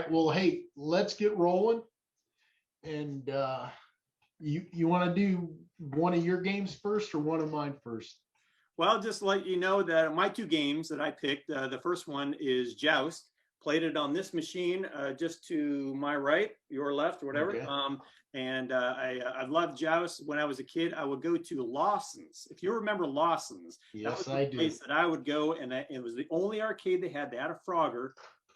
right. Well, hey, let's get rolling. And you want to do one of your games first or one of mine first? Well, just to let you know that my two games that I picked, the first one is Joust. Played it on this machine just to my right, your left, or whatever. Okay. I loved Joust. When I was a kid, I would go to Lawson's. If you remember Lawson's, that was Yes, the I do. place that I would go, and it was the only arcade they had. They had a Frogger,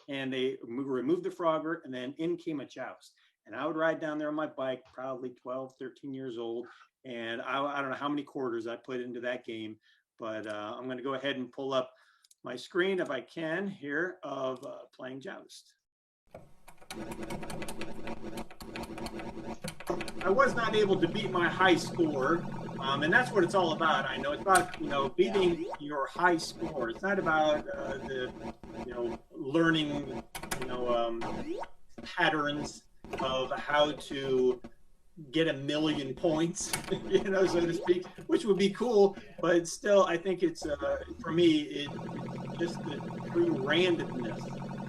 and they removed the Frogger, and then in came a Joust. And I would ride down there on my bike, probably 12, 13 years old, and I don't know how many quarters I put into that game, but I'm going to go ahead and pull up my screen if I can here of playing Joust. I was not able to beat my high score, and that's what it's all about. I know it's about beating your high score. It's not about the learning patterns of how to get 1,000,000 points, so to speak, which would be cool, but still, I think it's for me, it's just the true randomness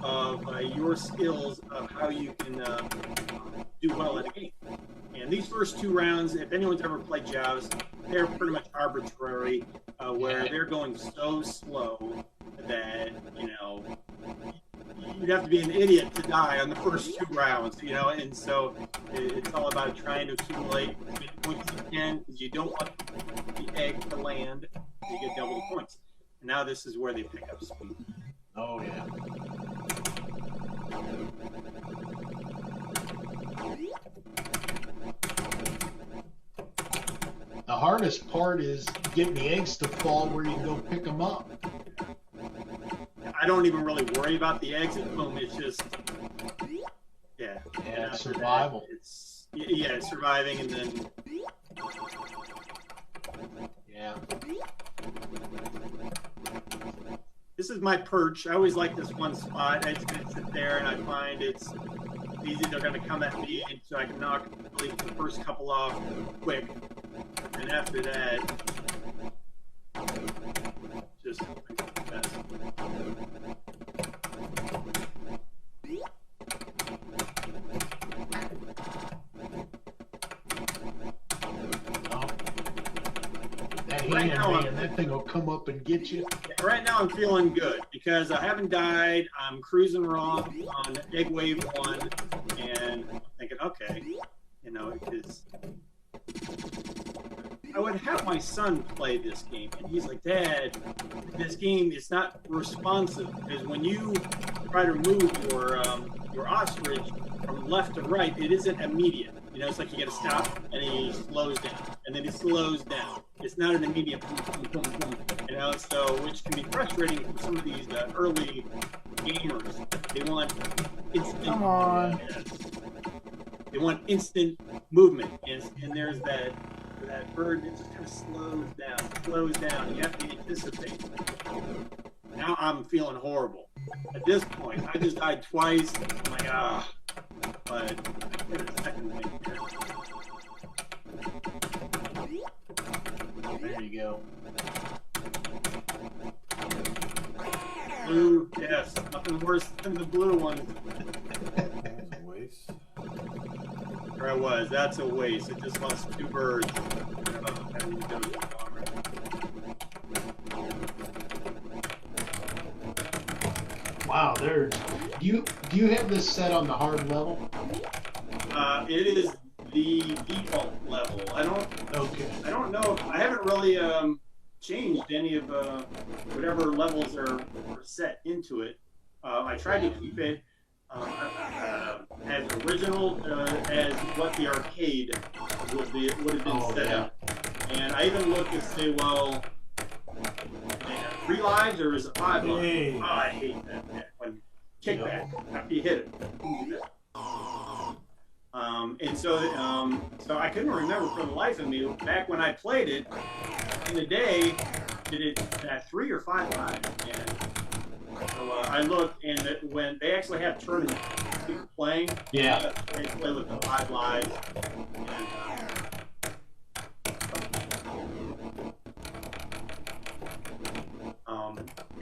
of your skills of how you can do well at a game. And these first two rounds, if anyone's ever played Joust, they're pretty much arbitrary, where they're going so slow that you'd have to be an idiot to die on the first two rounds, and so it's all about trying to accumulate as many points as you can, because you don't want the egg to land, you get double the points. And now this is where they pick up speed. Oh, yeah. The hardest part is getting the eggs to fall where you can go pick them up. I don't even really worry about the eggs at home. It's just, it's survival. It's surviving, and then this is my perch. I always like this one spot. I just sit there, and I find it's easy. They're going to come at me, and so I can knock at least the first couple off quick, and after that, just best. Right now, that thing will come up and get you. Right now, I'm feeling good because I haven't died. I'm cruising along on egg wave 1, and I'm thinking, okay, because I would have my son play this game, and he's like, Dad, this game is not responsive, because when you try to move your ostrich from left to right, it isn't immediate. It's like you got to stop, and he slows down, and then he slows down. It's not an immediate boom, boom, boom, boom, so which can be frustrating for some of these early gamers. They want instant. Come on. They want instant movement, and there's that bird that just kind of slows down. You have to anticipate. Now I'm feeling horrible. At this point, I just died twice. I'm like, but I did a second win here. There you go. Blue, yes. Nothing worse than the blue one. That's a waste. There I was. That's a waste. It just lost 2 birds. Wow, do you have this set on the hard level? It is the default level. I don't know. I haven't really changed any of whatever levels are set into it. I tried to keep it as original as what the arcade would have been set up. And I even looked to say, well, 3 lives or is it 5 lives? Hey. Oh, I hate that one. Kickback after you hit it. And so I couldn't remember for the life of me back when I played it in the day. Did it at 3 or 5 lives? And so I looked, and when they actually have tournaments, people playing. Yeah. They play with the 5 lives.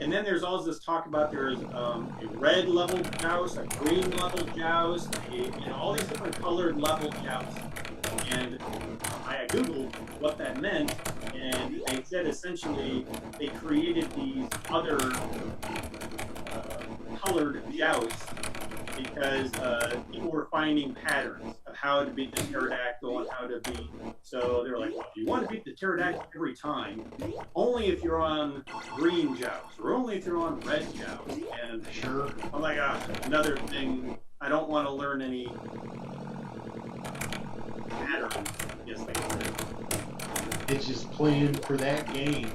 and then there's all this talk about there's a red level joust, a green level joust, all these different colored level jousts. And I Googled what that meant, and they said essentially they created these other colored jousts because people were finding patterns of how to beat the pterodactyl and how to beat. So they're like, well, if you want to beat the pterodactyl every time, only if you're on green joust or only if you're on red joust. And Sure. I'm like, another thing. I don't want to learn any patterns. Yes, I guess. It's just playing for that game.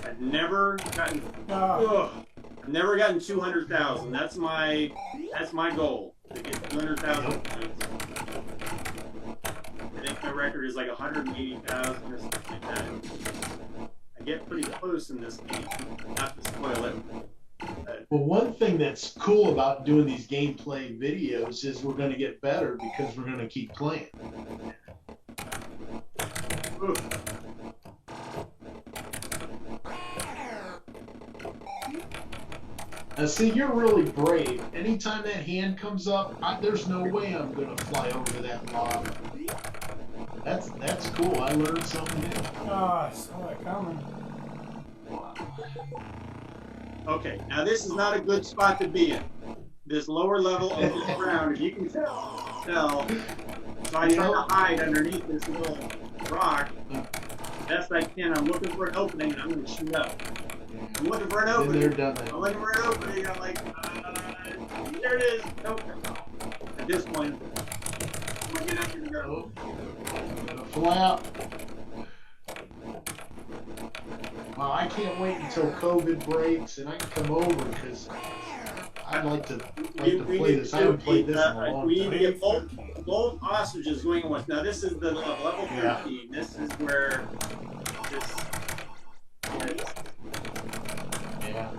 I've never gotten. Ah. I've never gotten 200,000. That's my goal, to get 200,000 points. I think my record is like 180,000 or something like that. I get pretty close in this game. Not to spoil it. Well, one thing that's cool about doing these gameplay videos is we're going to get better because we're going to keep playing. Ooh. Now, see, you're really brave. Anytime that hand comes up, there's no way I'm going to fly over to that lava. That's cool. I learned something new. Ah, I saw it coming. Wow. Okay, now this is not a good spot to be in. This lower level of the ground, if you can tell. So I try to hide underneath this little rock. Best I can. I'm looking for an opening, and I'm going to shoot up. I'm looking for an Been opening. there, done that. I'm looking for an opening. I'm like, there it is. Nope. At this point, I'm going to get up and go. Gonna fly out. Well, I can't wait until COVID breaks and I can come over because I'd like to play this. I haven't played this in a long We need to time. get both ostriches going at once. Now this is the level 13. Yeah. This is where this is. Yeah.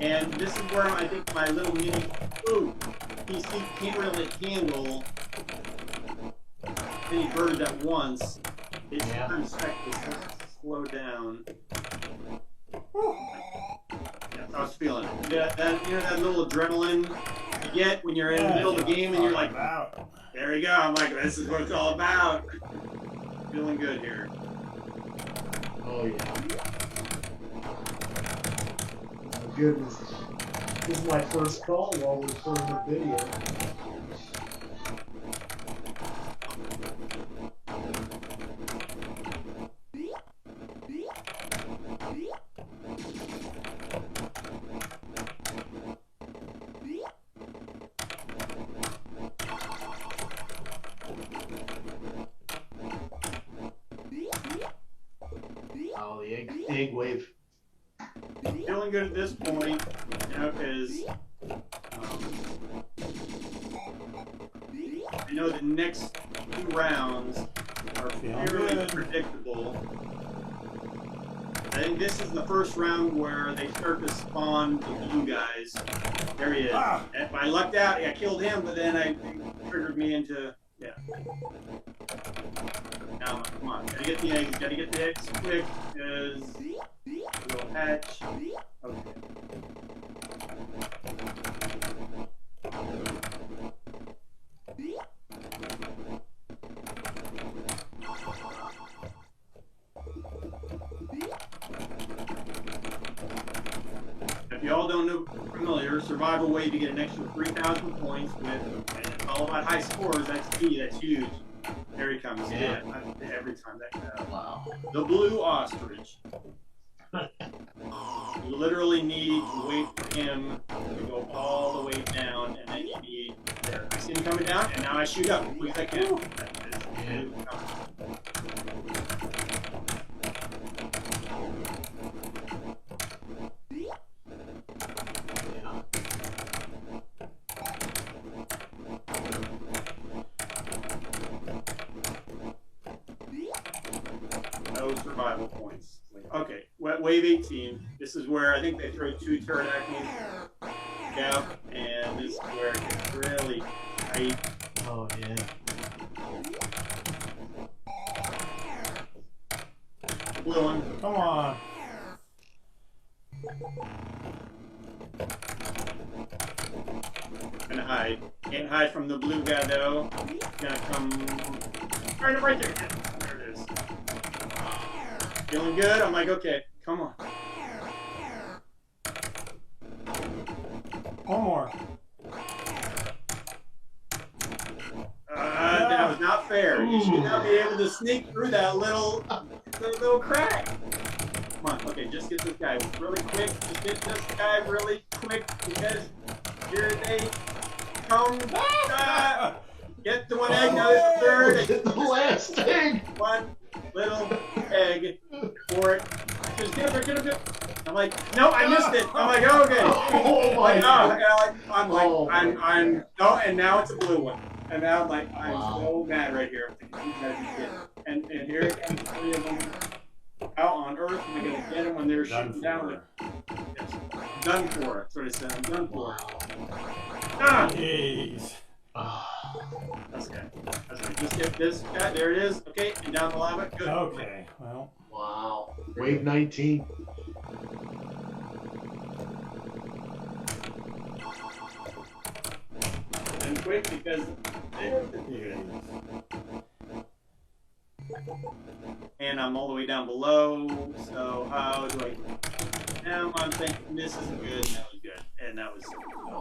And this is where I think my little mini PC can't really handle many birds at once. It's Yeah. kind of expected to slow down. Yeah, I was feeling it. That little adrenaline you get when you're in the middle of the game and you're like, there we go. I'm like, this is what it's all about. Feeling good here. Oh yeah. Oh, goodness. This is my first call while we're filming the video. Oh, the egg wave. Feeling good at this point, because I know the next 2 rounds are fairly predictable. I think this is the first round where they start to spawn the blue guys. There he is. If I lucked out, I killed him, but then it triggered me into, yeah. Now, come on, gotta get the eggs quick, because we'll hatch. Okay. If you all don't know familiar, survival wave, you get an extra 3,000 points with, and it's all about high scores. That's key. That's huge. There he comes. Yeah. Every time that comes. Wow. The blue ostrich. You literally need to wait for him to go all the way down, and then you need. There. I see him coming down, and now I shoot up as quick as I can. No survival points. Okay, wave 18. This is where I think they throw 2 pterodactyls. Yeah, and this is where it gets really tight. Oh yeah. blue one. Come on. Gonna hide. Can't hide from the blue guy though. Gonna come right there. There it is. Feeling good? I'm like, okay, come on. One more. That was not fair. You should not be able to sneak through that little crack. Come on, okay, just get this guy really quick. Just get this guy really quick because here they come. Get the one egg, now there's the third. Get the last egg. One little egg for it. Just get him. I'm like, no, I missed it. I'm like, oh, okay. Oh my God. I'm like, Oh, no, and now it's a blue one. And now I'm like, I'm Wow. so mad right here. I'm thinking, you guys are kidding. And here comes three of them out on Earth. And I'm going to get them when they're shooting down. Like, yes, I'm done for. That's what I said. I'm done for. Ah! Jeez. That's okay. That's okay. Just get this guy. There it is. Okay, and down the lava. Good. Okay, well. Wow. Wave 19. And quick because and I'm all the way down below. So how do I? Now I'm thinking this isn't good. That was good, and that was.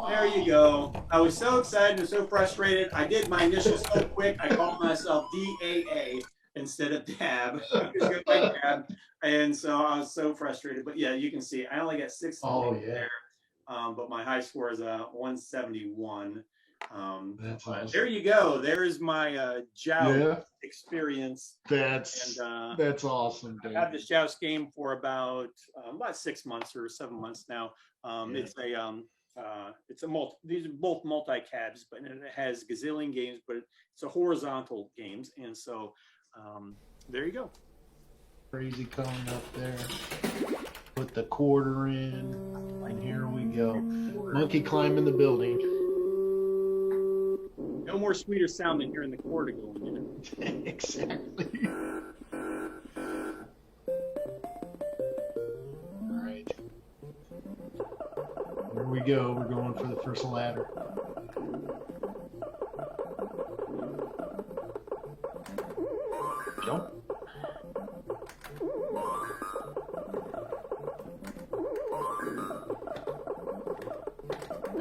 There you go. I was so excited and so frustrated. I did my initials so quick. I called myself DAA instead of Dab. Dab. And so I was so frustrated. But yeah, you can see I only got 6 there. But my high score is 171. That's awesome. There you go. There's my Joust experience. That's awesome, I've dude. had this Joust game for about 6 months or 7 months now. It's a multi. These are both multi-cabs, but it has gazillion games, but it's a horizontal games, and so there you go. Crazy Kong up there. Put the quarter in, and here we go. Monkey climbing the building. No more sweeter sound than hearing the quarter going in. Exactly. All right. Here we go. We're going for the first ladder. Jump.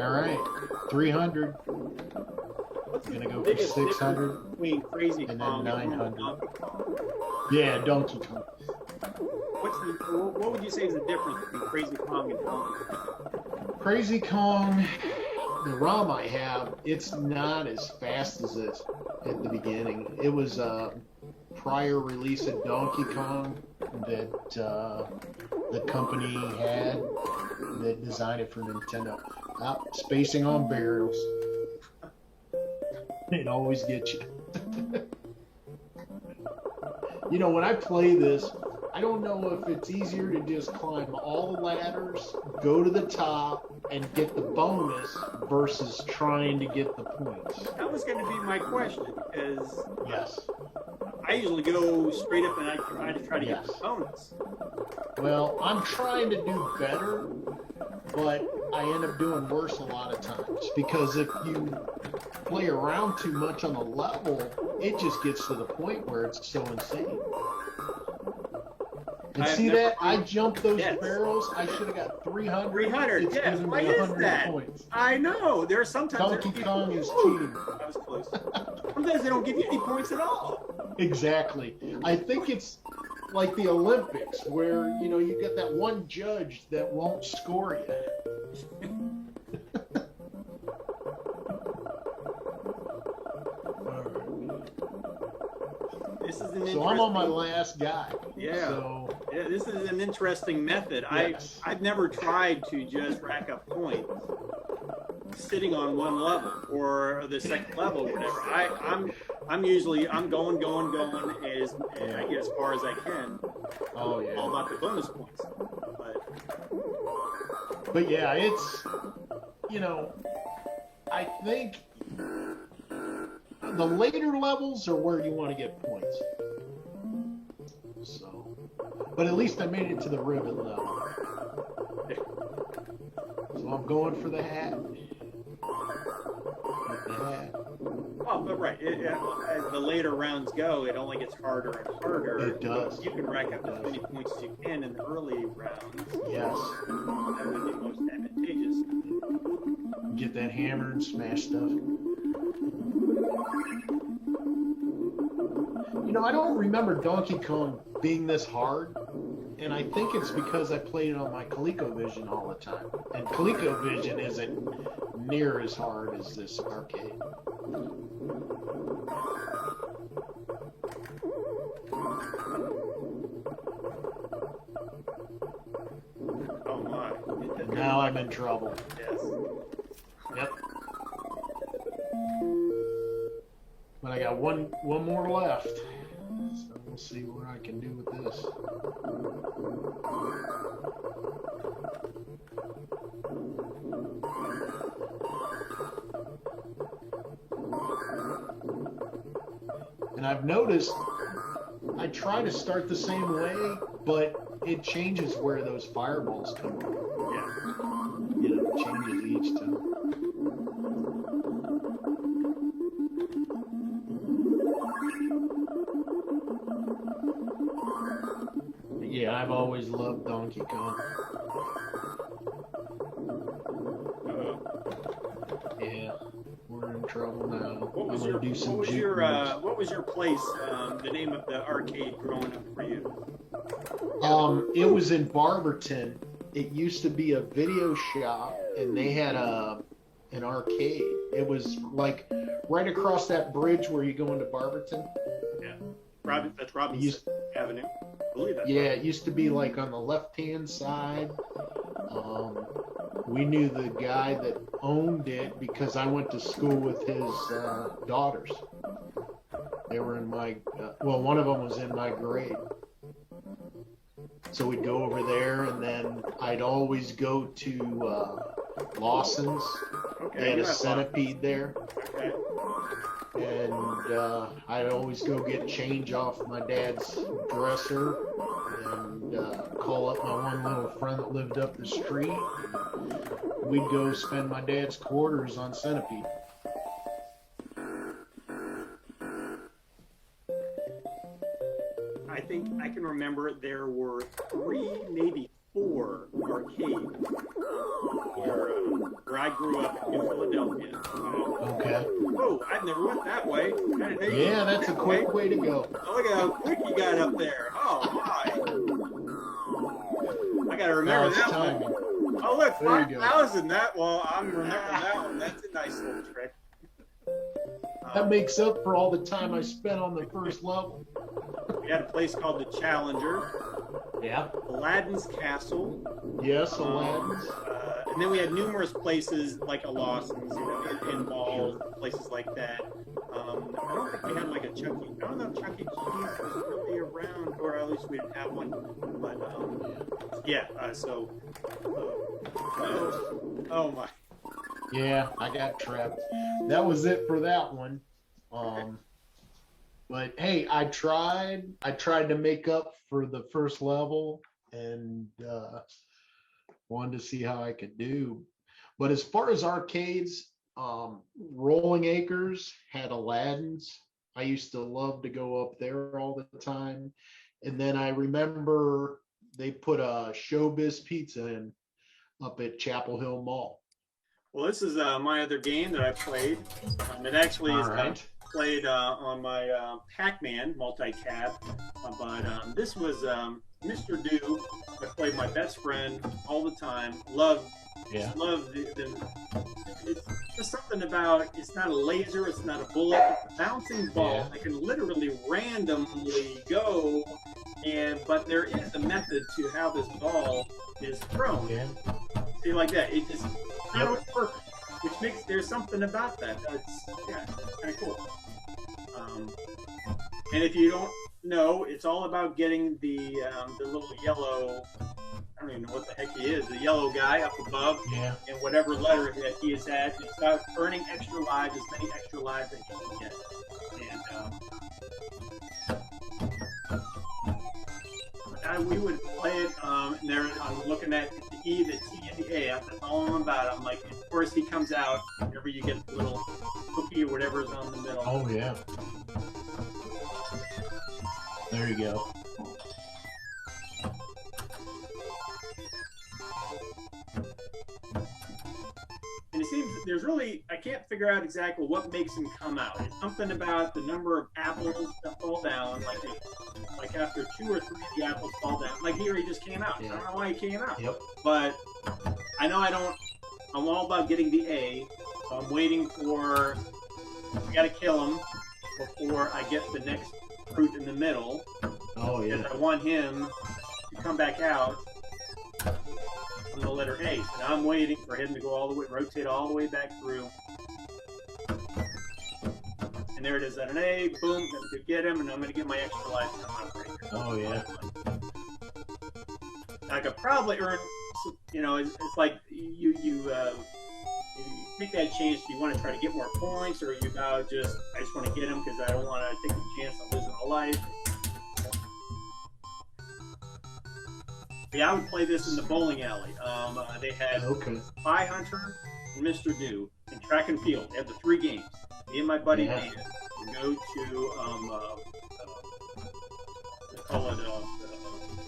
All right. 300. What's Gonna the go for biggest 600 difference between Crazy and then Kong and 900. Donkey Kong? Yeah, Donkey Kong. What would you say is the difference between Crazy Kong and Donkey Kong? Crazy Kong, the ROM I have, it's not as fast as it at the beginning. It was a prior release of Donkey Kong that the company had that designed it for Nintendo. Spacing on barrels. It always gets you. You know, when I play this, I don't know if it's easier to just climb all the ladders, go to the top, and get the bonus versus trying to get the points. That was going to be my question, because Yes. I usually go straight up and I try to get the Yes. bonus. Well, I'm trying to do better, but I end up doing worse a lot of times because if you play around too much on the level, it just gets to the point where it's so insane. And see that? I jumped those barrels. I should have got 300. 300, It's yes. giving Why me is 100 that? points. I know. There are sometimes Donkey Kong is Woo! cheating. That was close. Sometimes they don't give you any points at all. Exactly. I think it's like the Olympics where, you know, you get that one judge that won't score you. This is an So I'm on my interesting- last guy. Yeah. So Yeah, this is an interesting method. Yes. I've never tried to just rack up points sitting on one level or the second level or whatever. I'm usually going as I get as far as I can. oh yeah. All about the bonus points. But yeah, it's, you know, I think the later levels are where you want to get points. So But at least I made it to the ribbon level. So I'm going for the hat. Get the hat. Oh, but right. As the later rounds go, it only gets harder and harder. It does. You can rack up as many points as you can in the early rounds. Yes. That would be most advantageous. Get that hammer and smash stuff. You know, I don't remember Donkey Kong being this hard, and I think it's because I played it on my ColecoVision all the time. And ColecoVision isn't near as hard as this arcade. Oh my. Now I'm in trouble. Yes. Yep. But I got one more left. So we'll see what I can do with this. And I've noticed I try to start the same way, but it changes where those fireballs come from. Yeah. You know, it changes each time. Yeah, I've always loved Donkey Kong. Uh-oh. Yeah, we're in trouble now. What was I'm your gonna do some what was juke your moves. what was your place? The name of the arcade growing up for you? It was in Barberton. It used to be a video shop, and they had an arcade. It was like right across that bridge where you go into Barberton. Yeah. That's Robinson Used- Avenue. I believe that's Yeah, right. it used to be like on the left-hand side. We knew the guy that owned it because I went to school with his daughters. They were in my, well, one of them was in my grade. So we'd go over there, and then I'd always go to Lawson's. Okay. They had you a have centipede there. Okay. And I'd always go get change off my dad's dresser and call up my one little friend that lived up the street. We'd go spend my dad's quarters on Centipede. I think I can remember there were 3, maybe 4 arcades where I grew up in Philadelphia. Okay. Oh, I've never went that way. I didn't know you Yeah, could that's a go that quick way to go. Oh, look at how quick you got up there. Oh my! I gotta remember Now it's that timing. one. Oh look, There you go. 5,000. That I'm remembering that one. That's a nice little trick. That makes up for all the time I spent on the first level. We had a place called the Challenger, Yeah. Aladdin's Castle, Yes, Aladdin's. and then we had numerous places like a Lawson's, in malls, places like that. I don't think we had like a Chuck E. I don't know if Chuck E. Cheese was really around, or at least we didn't have one. But yeah, oh my. Yeah, I got trapped. That was it for that one. But hey, I tried to make up for the first level and wanted to see how I could do. But as far as arcades, Rolling Acres had Aladdin's. I used to love to go up there all the time. And then I remember they put a Showbiz Pizza in up at Chapel Hill Mall. Well, this is my other game that I played. It actually is All right. played on my Pac-Man multi-cab, but this was Mr. Do. I played my best friend all the time. Love Yeah. it's just something about, it's not a laser, it's not a bullet, it's a bouncing ball Yeah. that can literally randomly go, but there is a method to how this ball is thrown. Yeah. See, like that, it just Yep. perfect, which makes, there's something about that that's, yeah, kind of cool. And if you don't know, it's all about getting the little yellow, I don't even know what the heck he is, the yellow guy up above, Yeah. and whatever letter that he is at, it's about earning extra lives, as many extra lives that you can get. And we would play it, and there I'm looking at the E, the T, and the A. That's all I'm about. I'm like, of course he comes out whenever you get the little cookie or whatever is on the middle. Oh yeah. There you go. And it seems there's really, I can't figure out exactly what makes him come out. It's something about the number of apples that fall down, like after 2 or 3 of the apples fall down. Like here, he just came out. Yeah. I don't know why he came out. Yep. But I know I'm all about getting the A. So I'm waiting for, I gotta kill him before I get the next fruit in the middle. Oh yeah. Because I want him to come back out on the letter A. So now I'm waiting for him to go all the way, rotate all the way back through. And there it is at an A. Boom. I'm going to get him, and I'm going to get my extra life coming up right here. Oh yeah. I could probably earn, it's like you take that chance. Do you want to try to get more points, or you about just, I just want to get him because I don't want to take the chance of losing a life. Yeah, I would play this in the bowling alley. They had Okay. Spy Hunter and Mr. Do in track and field. They had the 3 games. Me and my buddy Yeah. Dan would go to, they call it, I don't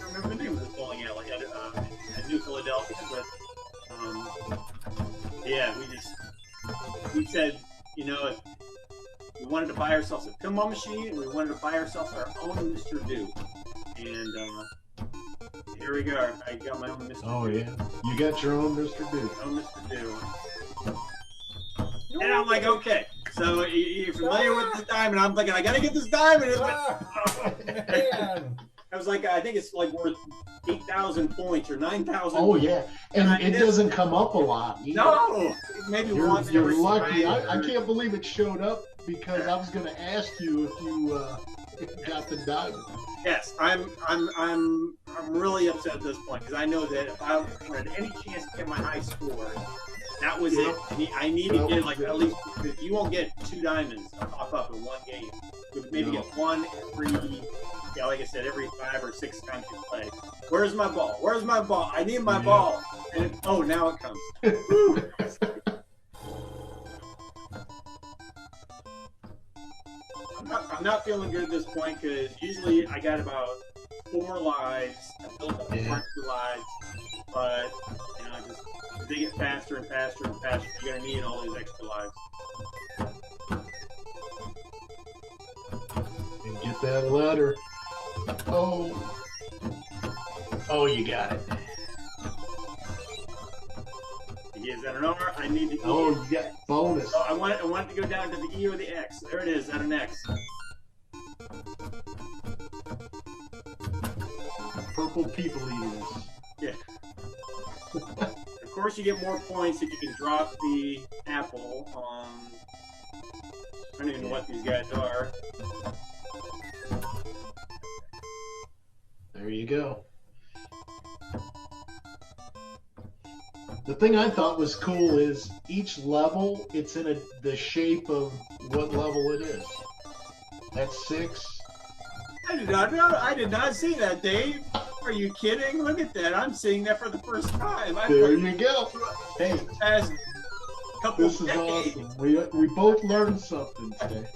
remember the name of the bowling alley at New Philadelphia, but yeah, we said, if we wanted to buy ourselves a pinball machine, and we wanted to buy ourselves our own Mr. Do. And here we go. I got my own Mr. Oh Do. yeah. You got your own Mr. Duke. Own Mr. Do. And I'm like, okay. So you're familiar with this diamond? I'm thinking, I gotta get this diamond. Man. I was like, I think it's like worth 8,000 points or 9,000. Oh yeah. And And it doesn't come up a lot. either. No, maybe once You're every lucky. spring I or- can't believe it showed up because I was going to ask you if you got the diamond. Yes, I'm really upset at this point because I know that if I had any chance to get my high score, that was it. I need to get like at least, because you won't get 2 diamonds to pop up in one game. You would maybe No. get 1 every, like I said, every 5 or 6 times you play. Where's my ball? Where's my ball? I need my Yeah. ball. And now it comes. Woo. I'm not feeling good at this point because usually I got about 4 lives. I built up Yeah. 2 lives, but just as they get faster and faster and faster, you're gonna need all these extra lives. And get that letter. Oh. Oh, you got it. Is that an R? I need the E. Oh, you got bonus. Oh, I want it to go down to the E or the X. There it is. At an X. Purple people eaters. Yeah. Of course, you get more points if you can drop the apple on. I don't even know what these guys are. There you go. The thing I thought was cool is each level, it's in the shape of what level it is. That's 6. I did not know. I did not see that, Dave. Are you kidding? Look at that. I'm seeing that for the first time. I There you go. Hey, past couple this is decades. awesome. We both learned something today.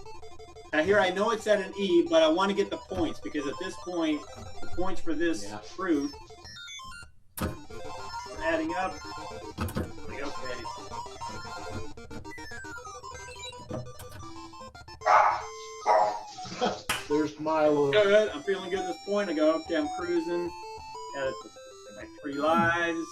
Now here, I know it's at an E, but I want to get the points because at this point, the points for this Yeah. fruit are adding up. Like, okay. There's Milo. Good. I'm feeling good at this point. I go, okay, I'm cruising. Got my 3 lives.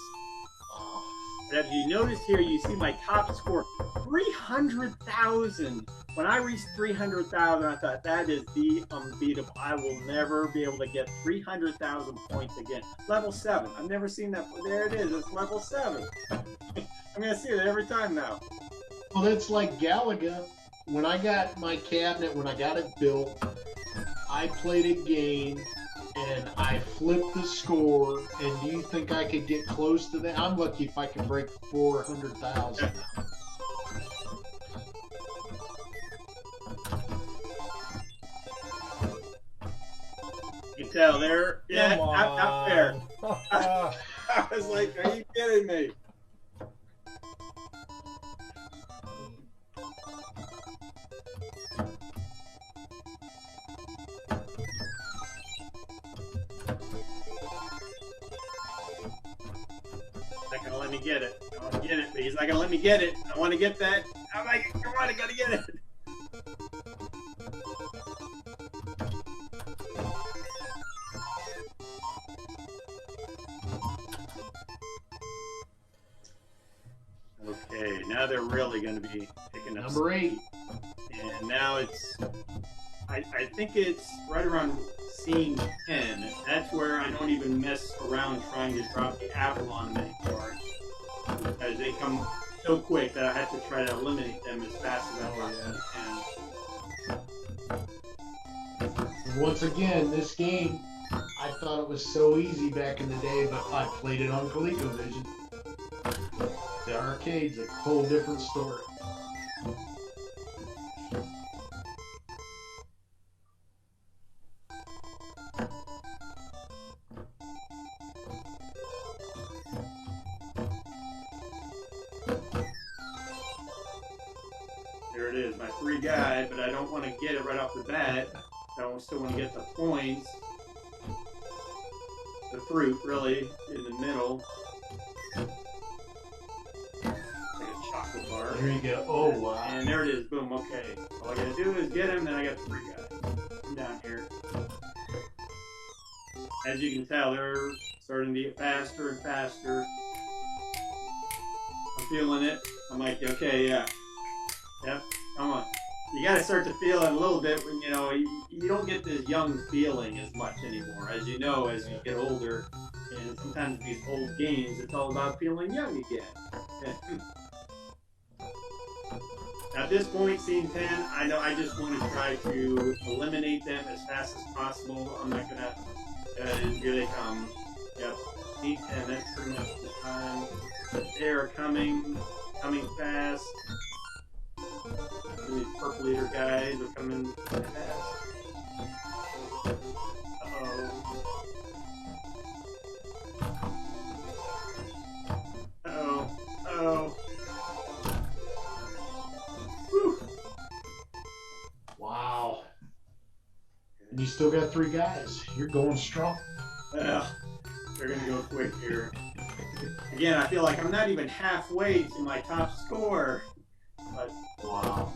And if you notice here, you see my top score, 300,000. When I reached 300,000, I thought that is the unbeatable. I will never be able to get 300,000 points again. Level 7. I've never seen that. There it is. It's level 7. I'm gonna see it every time now. Well, that's like Galaga. When I got my cabinet, when I got it built, I played a game and I flipped the score. And do you think I could get close to that? I'm lucky if I can break 400,000. You can tell there. Yeah, Come out there. on. I was like, are you kidding me? Not gonna let me get it. I want to get it, but he's not gonna let me get it. I want to get that. I'm like, come on, I gotta get it. Okay, now they're really going to be picking up Number 8. speed. And now it's, I think it's right around scene 10. That's where I don't even mess around trying to drop the apple on them anymore. Because they come so quick that I have to try to eliminate them as fast as I possibly can. And once again, this game, I thought it was so easy back in the day, but I played it on ColecoVision. The arcade's a whole different story. There it is, my free guy, but I don't want to get it right off the bat. I still want to get the points. The fruit, really, in the middle. Like a chocolate bar. There you go. Oh, wow. And there it is. Boom. Okay. All I gotta do is get him, then I got the free guy. I'm down here. As you can tell, they're starting to get faster and faster. I'm feeling it. I'm like, okay, yeah. Yep. Come on. You gotta start to feel it a little bit when, you know, you don't get this young feeling as much anymore. As you know, as you get older, and sometimes these old games, it's all about feeling young again. At this point, scene 10, I know I just want to try to eliminate them as fast as possible. I'm not gonna, here they come. Yep, scene 10, that's pretty much the time. They are coming fast. These purple leader guys are coming fast. Uh-oh. Whew. Wow. And you still got 3 guys. You're going strong. Well, they're gonna go quick here. Again, I feel like I'm not even halfway to my top score. But Wow.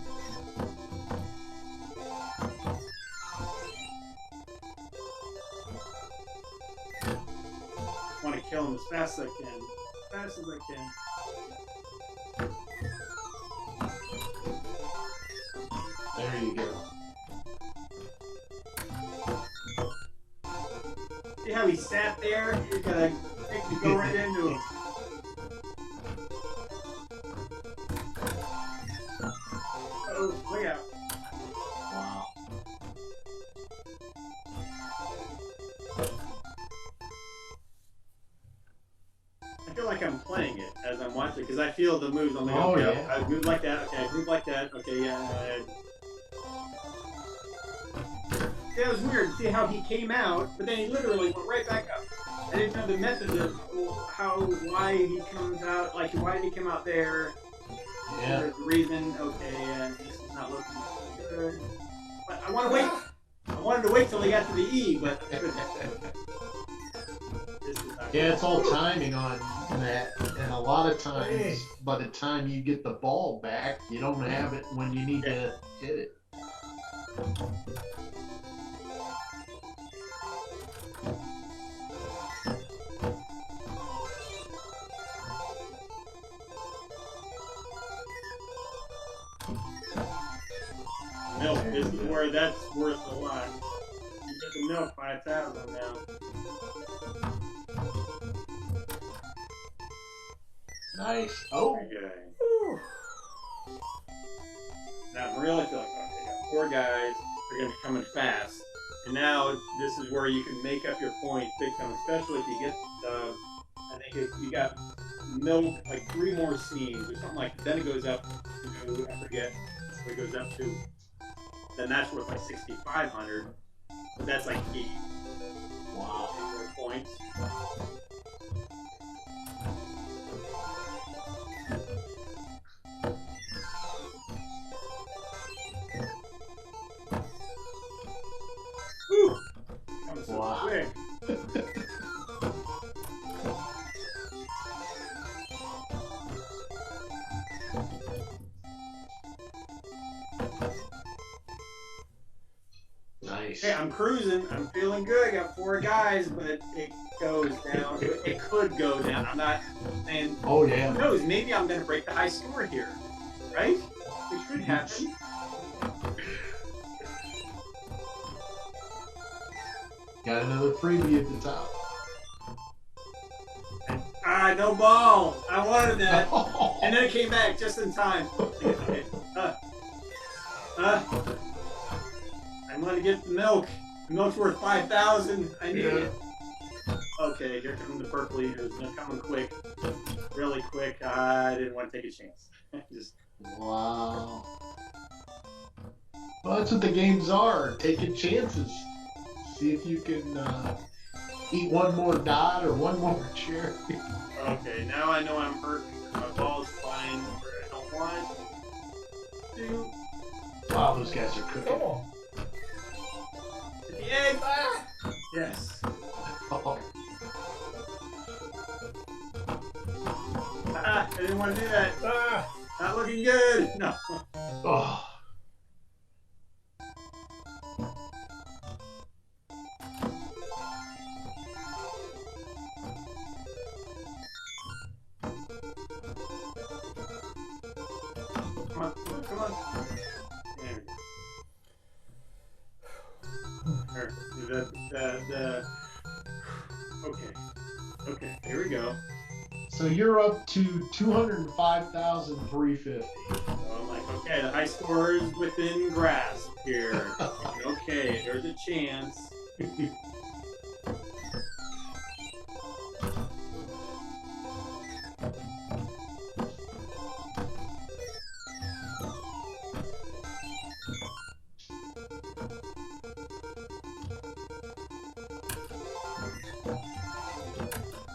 I want to kill him as fast as I can. As fast as I can. There you go. See how he sat there? He's gonna make me go right into him. Oh, look out. Wow. I feel like I'm playing it as I'm watching because I feel the moves. I'm like, Oh, okay, yeah. I move like that. Okay, I move like that. Okay, yeah. It was weird to see how he came out, but then he literally went right back up. I didn't know the method of why he comes out, like why did he come out there? Yeah. There's a reason. Okay, and this is not looking good. But I want to wait. I wanted to wait till he got to the E, but this is not Yeah, it's all timing on that, and a lot of times, by the time you get the ball back, you don't have it when you need to hit it. milk. This is where that's worth a lot. You get the milk 5,000 now. Nice. Oh. Okay. Now I really feel like, okay, got 4 guys. They're going to be coming fast. And now this is where you can make up your points big time, especially if you get, I think if you got milk, like 3 more scenes or something like that. Then it goes up to, I forget where it goes up to. Then that's worth like 6,500. But that's like key. More points. Whew. That was so Wow. quick. Nice. Hey, I'm cruising. I'm feeling good. I got 4 guys, but it goes down. It could go down. I'm not saying. Oh yeah. Who knows? Maybe I'm going to break the high score here. Right? It could happen. Got another freebie at the top. Ah, no ball. I wanted that. And then it came back just in time. Okay. I'm going to get the milk. The milk's worth 5,000. I need it. Okay, here come the purple eaters. They're coming quick. Really quick. I didn't want to take a chance. Just Wow. Well, that's what the games are. Taking chances. See if you can eat one more dot or one more cherry. okay. Now I know I'm hurt. My ball's flying where I don't want to. Wow, those guys are cooking. Come on. Get the egg. Ah! Yes. Oh, Ah, I didn't want to do that. Ah. Not looking good. No. oh. Come on, come on. There we go. There, okay, here we go. So you're up to 205,350. So I'm like, okay, the high score is within grasp here. Okay, there's a chance.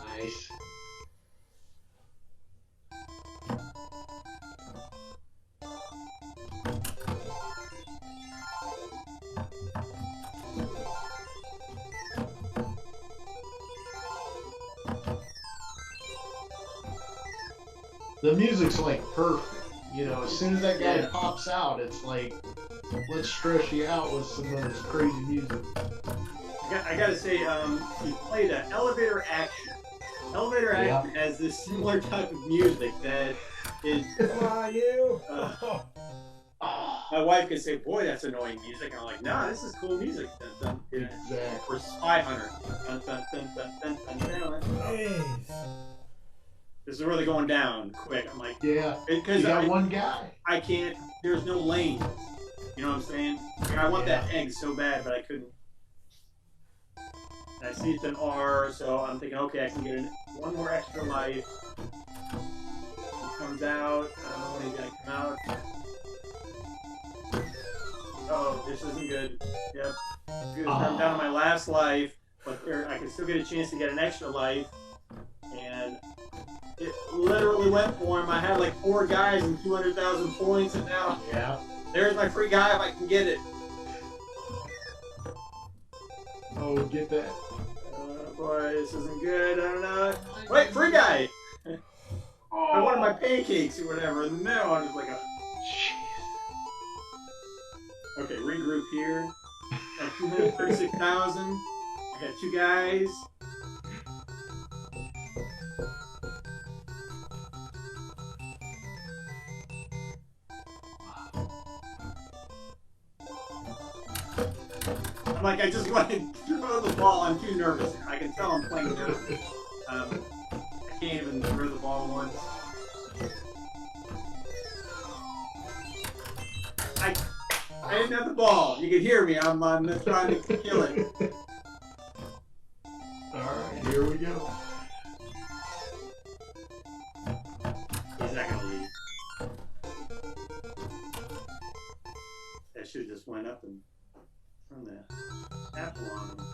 Nice. The music's like perfect. You know, as soon as that guy Yeah. pops out, it's like, let's stress you out with some of this crazy music. I gotta say, he played an elevator action. Elevator Yeah. action has this similar type of music that is. Come on, you. Oh, My wife could say, "Boy, that's annoying music." And I'm like, "Nah, this is cool music." Dun, dun, dun. exactly. We're Spy Hunter. Dun, dun, dun, dun, dun, dun, dun. Jeez. This is really going down quick. I'm like, Yeah. because You got one guy. I can't. There's no lanes. You know what I'm saying? Like, I want that egg so bad, but I couldn't. And I see it's an R, so I'm thinking, okay, I can get one more extra life. He comes out. I don't know when he's gonna come out. Oh, this isn't good. Yep. Good. I'm down to my last life, but I can still get a chance to get an extra life. And it literally went for him. I had like 4 guys and 200,000 points, and now Yeah. there's my free guy if I can get it. Oh, get that. Boy, this isn't good. I don't know. Wait, free guy! I wanted my pancakes or whatever, and then that one is like a. Okay, regroup here. Got 236,000. I got 2 guys. I'm like, I just want to throw the ball. I'm too nervous. I can tell I'm playing nervous. I can't even throw the ball once. I didn't have the ball. You can hear me. I'm trying to kill it. Alright, here we go. He's not gonna leave. That should just went up and thrown the apple on him.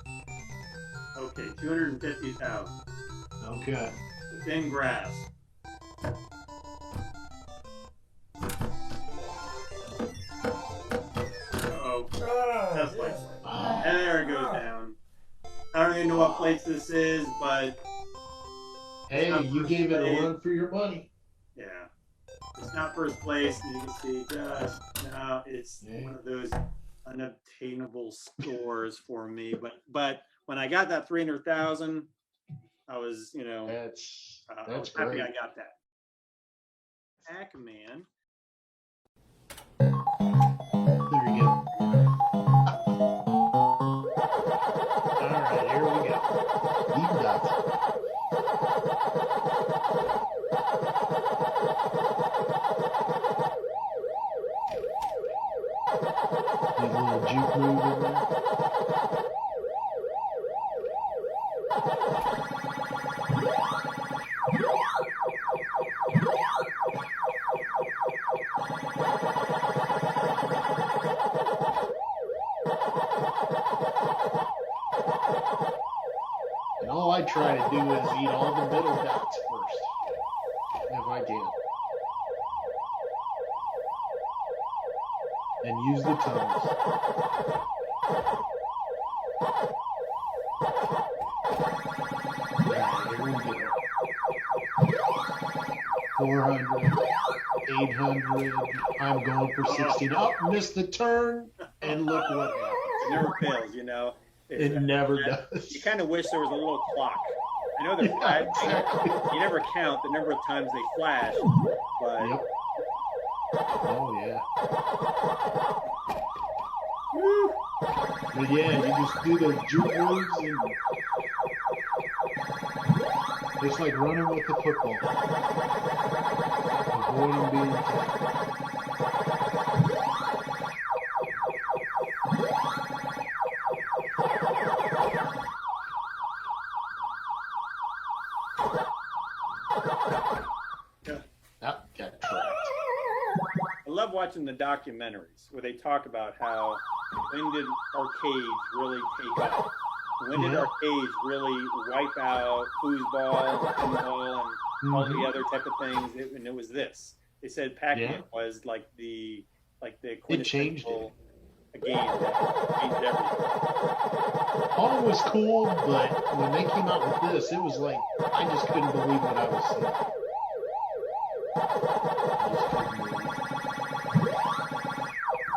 Okay, 250,000. Okay. Within grass. Uh-oh. That's like, and there it goes down. I don't even know what place this is, but Hey, you gave it a run for your money. yeah. It's not first place, and you can see just now it's one of those unobtainable scores for me. But when I got that 300,000, I was, That's I was happy great. I got that. Pac-Man. There you go. All right, here we go. Even dots. Need a little juke move in there. And all I try to do is eat all the middle dots first, if I can. And use the tongues. Right, here we go. 400, 800. I'm going for 16. Oh, missed the turn, and look what happened. It never fails, It never You does. kind of wish there was a little clock. I know they're Yeah, flashing. exactly. You never count the number of times they flash, but Yep. Oh, yeah. woo, But yeah, you just do those juke moves and it's like running with the football. Avoiding being tackled. That got trapped. I love watching the documentaries where they talk about how when did arcades really take off? When did Yeah. arcades really wipe out foosball and pinball and all the Mhm. other type of things? And it was this. They said Pac-Man was like the changed quintessential game that changed everything. All was cool, but when they came out with this, it was like I just couldn't believe what I was seeing. I just couldn't believe it.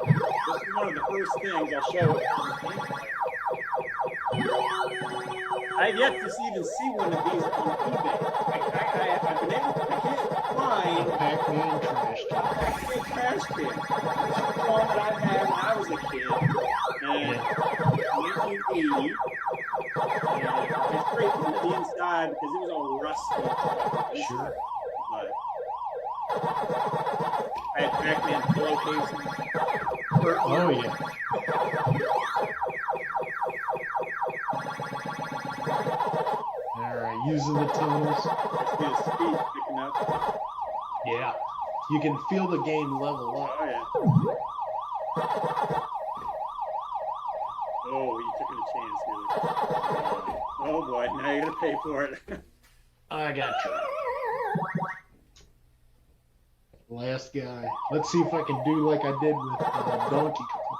This is one of the first things I'll show. I've yet to even see one of these on eBay. I've been able to, I can't find Pac-Man trash can. a trash can. This is one that I had when I was a kid, and 1980. And it's great into the inside because it was all rusty. Sure. But I had Pac-Man pillowcases. Oh yeah. All right, using the tunnels. Let's get his speed picking up. Yeah, you can feel the game level up. Oh, yeah. Oh, you took a chance here. Oh, boy. Now you're going to pay for it. I got you. Last guy. Let's see if I can do like I did with Donkey Kong.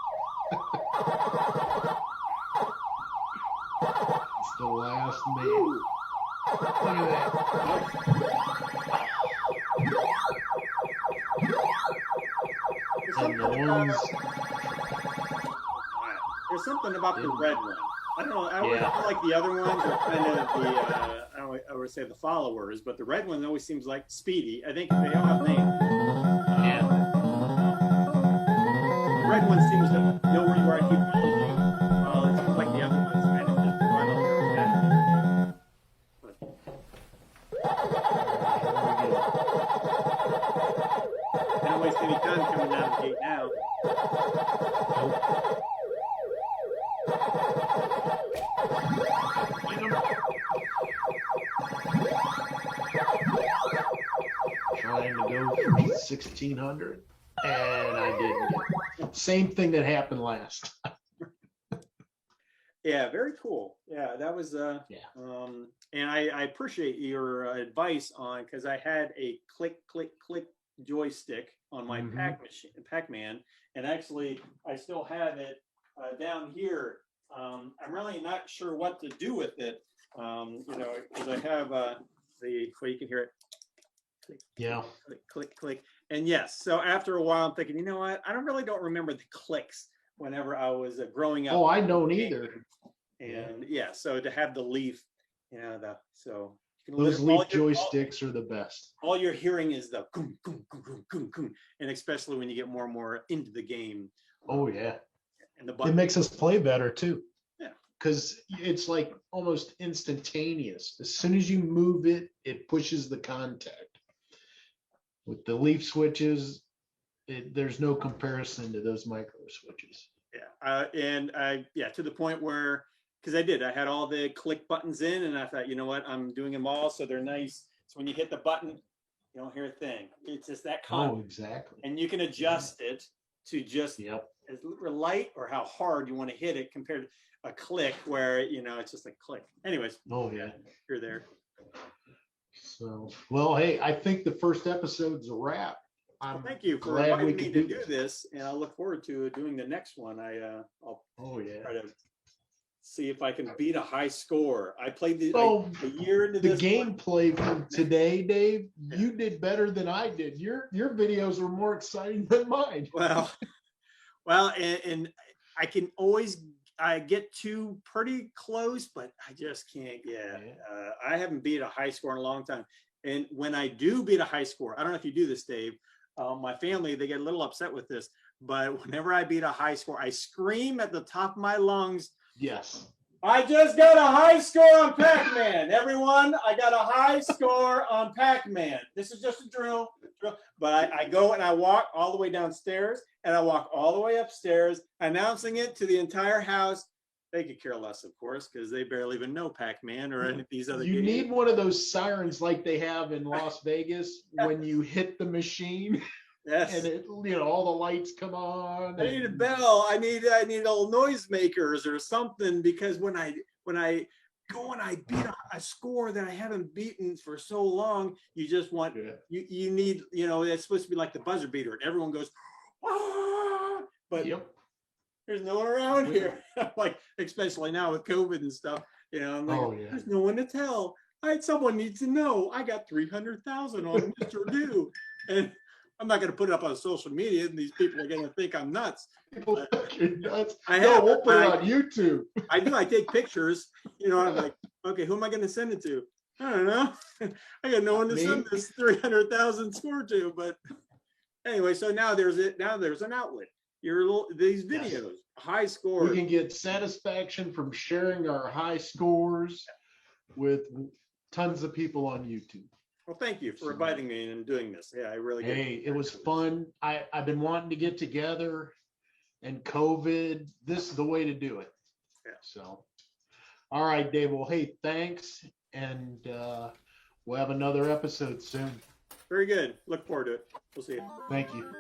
It's the last man. Look at that. And the ones. There's something about the red one. I don't know. I always Yeah. feel like the other ones are kind of I would say the followers, but the red one always seems like Speedy. I think they all have names. Yeah. The red one seems to know where you are and keep following. It seems like the other ones kind of just run over that. I don't waste any time coming out of the gate now. Trying to go for 1,600, and I didn't get it. Same thing that happened last. Yeah, very cool. Yeah, that was and I appreciate your advice on because I had a click joystick on my Pac-Man, and actually I still have it down here. I'm really not sure what to do with it. Because I have well, you can hear it. Click, Yeah. click. And yes, so after a while, I'm thinking, you know what? I don't remember the clicks whenever I was growing up. Oh, I don't either. And so to have the leaf, so you can Those leaf joysticks are the best. All you're hearing is the goom, goom, goom, goom, goom, goom, and especially when you get more and more into the game. Oh yeah, and it makes us play better too. Yeah, because it's like almost instantaneous. As soon as you move it, it pushes the contact. With the leaf switches, there's no comparison to those micro switches. Yeah, to the point where, because I had all the click buttons in, and I thought, you know what, I'm doing them all so they're nice. So when you hit the button, you don't hear a thing. It's just that Oh, exactly. And you can adjust it to just as light or how hard you want to hit it compared to a click where, it's just a click. Anyways. Oh, yeah. You're there. So, well, hey, I think the first episode's a wrap. Well, thank you for inviting me to do this, and I look forward to doing the next one. I'll try to see if I can beat a high score. I played a year into the this gameplay from today, Dave. You did better than I did. Your videos were more exciting than mine. Well, and I get to pretty close, but I just can't. I haven't beat a high score in a long time. And when I do beat a high score, I don't know if you do this, Dave. My family, they get a little upset with this, but whenever I beat a high score, I scream at the top of my lungs. Yes. I just got a high score on Pac-Man. Everyone, I got a high score on Pac-Man. This is just a drill. But I go and I walk all the way downstairs, and I walk all the way upstairs, announcing it to the entire house. They could care less, of course, because they barely even know Pac-Man or any of these other games. You need one of those sirens like they have in Las Vegas when you hit the machine. Yes. And it, all the lights come on. I need a bell. I need little noisemakers or something, because when I go and I beat a score that I haven't beaten for so long, you just want you need, it's supposed to be like the buzzer beater, and everyone goes, ah! But there's no one around here. Like, especially now with COVID and stuff, I'm like, there's no one to tell. Someone needs to know. I got 300,000 on Mr. Do, and I'm not going to put it up on social media, and these people are going to think I'm nuts. People think you're nuts. We'll put it on YouTube. I do. I take pictures. I'm like, okay, who am I going to send it to? I don't know. I got no one to send this 300,000 score to. But anyway, so now there's an outlet. These videos, high scores. We can get satisfaction from sharing our high scores with tons of people on YouTube. Well, thank you for inviting me and doing this. Yeah, I really get it. Hey, it was fun. I've been wanting to get together, and COVID, this is the way to do it. Yeah. So, all right, Dave. Well, hey, thanks. And we'll have another episode soon. Very good. Look forward to it. We'll see you. Thank you.